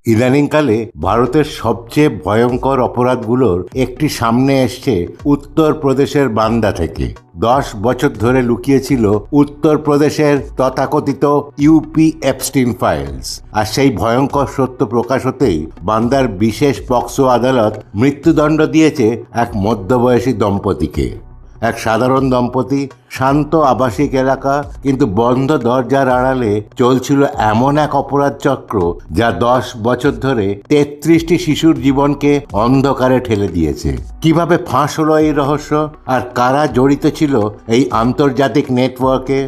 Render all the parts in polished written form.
ইদানিংকালে ভারতের সবচেয়ে ভয়ঙ্কর অপরাধগুলোর একটি সামনে এসছে উত্তরপ্রদেশের বান্দা থেকে। 10 বছর ধরে লুকিয়েছিল উত্তরপ্রদেশের তথাকথিত ইউপি এপস্টিন ফাইলস। আর সেই ভয়ঙ্কর সত্য প্রকাশ হতেই বান্দার বিশেষ পক্সো আদালত মৃত্যুদণ্ড দিয়েছে এক মধ্যবয়সী দম্পতিকে। এক সাধারণ দম্পতি, শান্ত আবাসিক এলাকা, কিন্তু বন্ধ দরজার আড়ালে চলছিল এমন এক অপরাধ চক্র যা 10 বছর ধরে 33টি শিশুর জীবনকে অন্ধকারে ঠেলে দিয়েছে। কিভাবে ফাঁস হলো এই রহস্য, আর কারা জড়িত ছিল এই আন্তর্জাতিক নেটওয়ার্কে,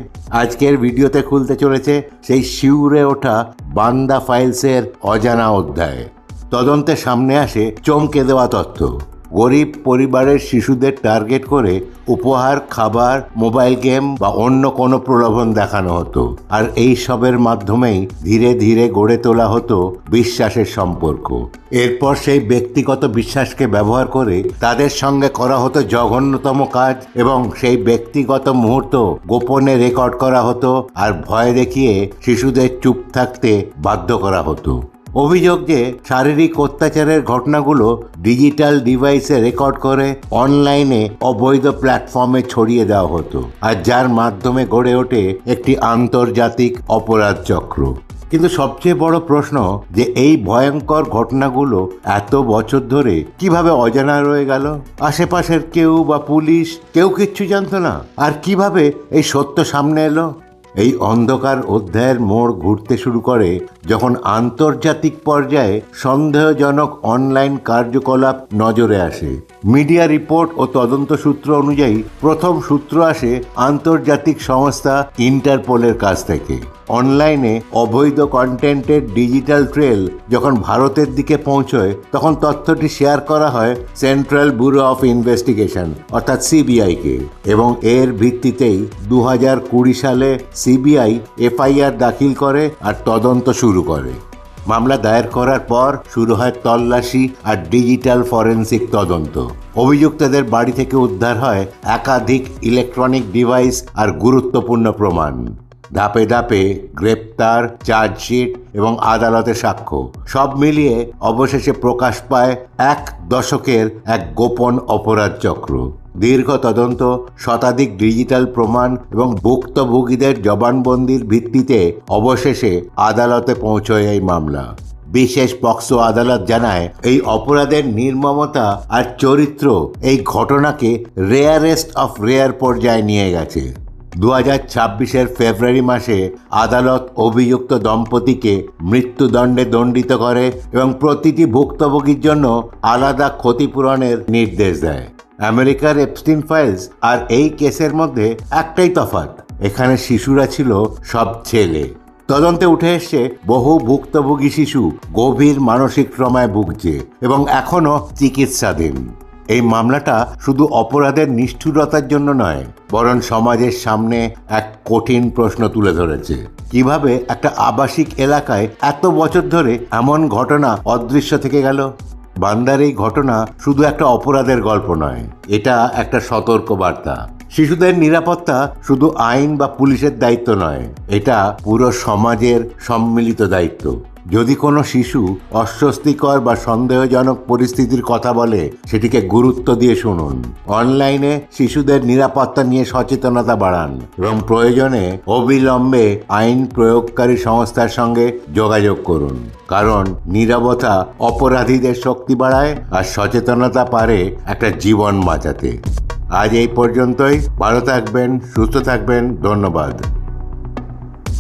আজকের ভিডিওতে খুলতে চলেছে সেই শিউরে ওঠা বান্দা ফাইলসের অজানা অধ্যায়। তদন্তে সামনে আসে চমকে দেওয়া তথ্য। গরিব পরিবারের শিশুদের টার্গেট করে উপহার, খাবার, মোবাইল গেম বা অন্য কোনো প্রলোভন দেখানো হতো। আর এই সবের মাধ্যমেই ধীরে ধীরে গড়ে তোলা হতো বিশ্বাসের সম্পর্ক। এরপর সেই ব্যক্তিগত বিশ্বাসকে ব্যবহার করে তাদের সঙ্গে করা হতো জঘন্যতম কাজ, এবং সেই ব্যক্তিগত মুহূর্ত গোপনে রেকর্ড করা হতো আর ভয় দেখিয়ে শিশুদের চুপ থাকতে বাধ্য করা হতো। অভিযোগ যে শারীরিক অত্যাচারের ঘটনাগুলো ডিজিটাল ডিভাইসে রেকর্ড করে অনলাইনে অবৈধ প্ল্যাটফর্মে ছড়িয়ে দেওয়া হতো, আর যার মাধ্যমে গড়ে ওঠে একটি আন্তর্জাতিক অপরাধ চক্র। কিন্তু সবচেয়ে বড় প্রশ্ন যে এই ভয়ঙ্কর ঘটনাগুলো এত বছর ধরে কিভাবে অজানা রয়ে গেল। আশেপাশের কেউ বা পুলিশ কেউ কিচ্ছু জানতো না। আর কিভাবে এই সত্য সামনে এলো? এই অন্ধকার অধ্যায়ের মোড় ঘুরতে শুরু করে যখন আন্তর্জাতিক পর্যায়ে সন্দেহজনক অনলাইন কার্যকলাপ নজরে আসে। মিডিয়া রিপোর্ট ও তদন্ত সূত্র অনুযায়ী প্রথম সূত্র আসে আন্তর্জাতিক সংস্থা ইন্টারপোলের কাছ থেকে। অনলাইনে অবৈধ কন্টেন্টের ডিজিটাল ট্রেল যখন ভারতের দিকে পৌঁছয়, তখন তথ্যটি শেয়ার করা হয় সেন্ট্রাল ব্যুরো অফ ইনভেস্টিগেশন অর্থাৎ সিবিআইকে, এবং এর ভিত্তিতেই 2020 সালে সিবিআই এফআইআর দাখিল করে আর তদন্ত শুরু করে। মামলা দায়ের করার পর শুরু হয় তল্লাশি আর ডিজিটাল ফরেনসিক তদন্ত। অভিযুক্তদের বাড়ি থেকে উদ্ধার হয় একাধিক ইলেকট্রনিক ডিভাইস আর গুরুত্বপূর্ণ প্রমাণ। ধাপে ধাপে গ্রেপ্তার, চার্জশিট এবং আদালতে সাক্ষ্য, সব মিলিয়ে অবশেষে প্রকাশ পায় 1 দশকের এক গোপন অপরাধ চক্র। দীর্ঘ তদন্ত, শতাধিক ডিজিটাল প্রমাণ এবং ভুক্তভোগীদের জবানবন্দির ভিত্তিতে অবশেষে আদালতে পৌঁছয় এই মামলা। বিশেষ পক্সো আদালত জানায় এই অপরাধের নির্মমতা আর চরিত্র এই ঘটনাকে রেয়ারেস্ট অফ রেয়ার পর্যায়ে নিয়ে গেছে। 2026 ফেব্রুয়ারি মাসে আদালত অভিযুক্ত দম্পতিকে মৃত্যুদণ্ডে দণ্ডিত করে এবং প্রতিটি ভুক্তভোগীর জন্য আলাদা ক্ষতিপূরণের নির্দেশ দেয়। আমেরিকার এপস্টিন ফাইলস আর এই কেসের মধ্যে একটাই তফাৎ, এখানে শিশুরা ছিল সব ছেলে। তদন্তে উঠে এসছে বহু ভুক্তভোগী শিশু গভীর মানসিক ট্রমায় ভুগছে এবং এখনো চিকিৎসাধীন। এই মামলাটা শুধু অপরাধের নিষ্ঠুরতার জন্য নয়, বরং সমাজের সামনে এক কঠিন প্রশ্ন তুলে ধরেছে। কিভাবে একটা আবাসিক এলাকায় এত বছর ধরে এমন ঘটনা অদৃশ্য থেকে গেল? বান্দার এই ঘটনা শুধু একটা অপরাধের গল্প নয়, এটা একটা সতর্ক বার্তা। শিশুদের নিরাপত্তা শুধু আইন বা পুলিশের দায়িত্ব নয়, এটা পুরো সমাজের সম্মিলিত দায়িত্ব। যদি কোনো শিশু অস্বস্তিকর বা সন্দেহজনক পরিস্থিতির কথা বলে, সেটিকে গুরুত্ব দিয়ে শুনুন। অনলাইনে শিশুদের নিরাপত্তা নিয়ে সচেতনতা বাড়ান এবং প্রয়োজনে অবিলম্বে আইন প্রয়োগকারী সংস্থার সঙ্গে যোগাযোগ করুন, কারণ নীরবতা অপরাধীদের শক্তি বাড়ায় আর সচেতনতা পারে একটা জীবন বাঁচাতে। আজ এই পর্যন্তই। ভালো থাকবেন, সুস্থ থাকবেন। ধন্যবাদ।